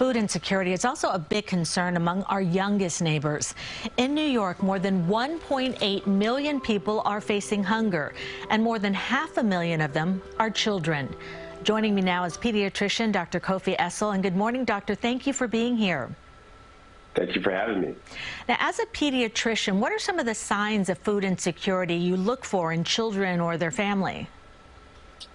Food insecurity is also a big concern among our youngest neighbors. In New York, more than 1.8 million people are facing hunger, and more than 500,000 of them are children. Joining me now is pediatrician Dr. Kofi Essel. And good morning, doctor. Thank you for being here. Thank you for having me. Now, as a pediatrician, what are some of the signs of food insecurity you look for in children or their family?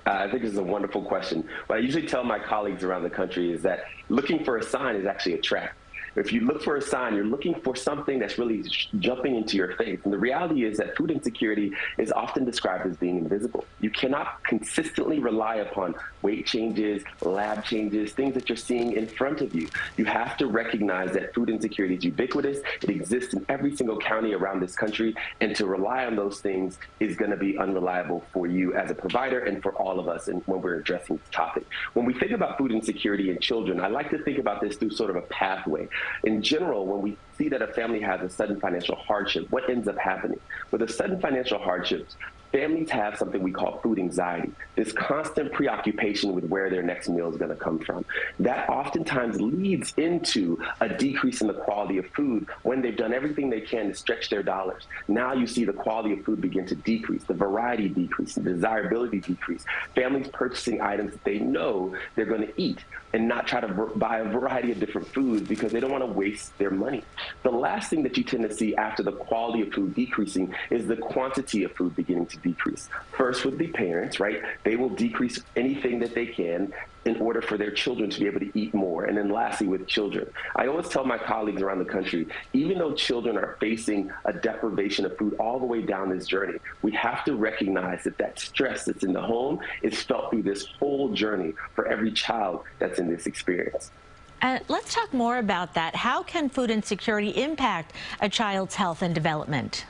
I think this is a wonderful question. What I usually tell my colleagues around the country is that looking for a sign is actually a trap. If you look for a sign, you're looking for something that's really jumping into your face. And the reality is that food insecurity is often described as being invisible. You cannot consistently rely upon weight changes, lab changes, things that you're seeing in front of you. You have to recognize that food insecurity is ubiquitous. It exists in every single county around this country. And to rely on those things is going to be unreliable for you as a provider and for all of us and when we're addressing this topic. When we think about food insecurity in children, I like to think about this through sort of a pathway. In general, when we see that a family has a sudden financial hardship, what ends up happening? With a sudden financial hardship, families have something we call food anxiety, this constant preoccupation with where their next meal is going to come from. That oftentimes leads into a decrease in the quality of food when they've done everything they can to stretch their dollars. Now you see the quality of food begin to decrease, the variety decrease, the desirability decrease. Families purchasing items that they know they're going to eat and not try to buy a variety of different foods because they don't want to waste their money. The last thing that you tend to see after the quality of food decreasing is the quantity of food beginning to decrease. First with the parents, right? They will decrease anything that they can in order for their children to be able to eat more. And then lastly, with children. I always tell my colleagues around the country, even though children are facing a deprivation of food all the way down this journey, we have to recognize that that stress that's in the home is felt through this whole journey for every child that's in this experience. Let's talk more about that. How can food insecurity impact a child's health and development?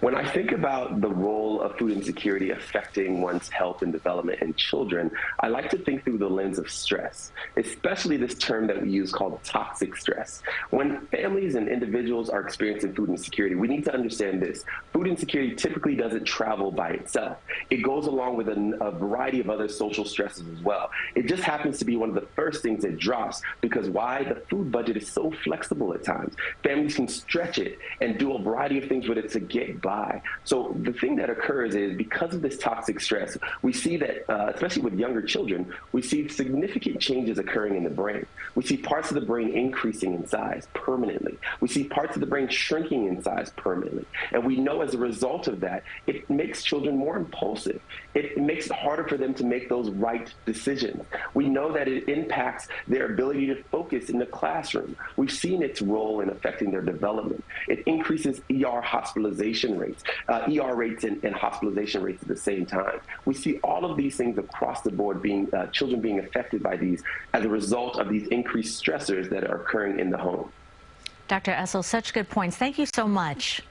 When I think about the role of food insecurity affecting one's health and development in children, I like to think through the lens of stress, especially this term that we use called toxic stress. When families and individuals are experiencing food insecurity, we need to understand this. Food insecurity typically doesn't travel by itself. It goes along with a variety of other social stresses as well. It just happens to be one of the first things that drops because why? The food budget is so flexible at times. Families can stretch it and do a variety of things with it to get by. So the thing that occurs is because of this toxic stress, we see that, especially with younger children, we see significant changes occurring in the brain. We see parts of the brain increasing in size permanently. We see parts of the brain shrinking in size permanently. And we know as a result of that, it makes children more impulsive. It makes it harder for them to make those right decisions. We know that it impacts their ability to focus in the classroom. We've seen its role in affecting their development. It increases ER hospitalization rates, ER rates and hospitalization rates at the same time. We see all of these things across the board being children being affected by these as a result of these increased stressors that are occurring in the home. Dr. Essel, such good points. Thank you so much.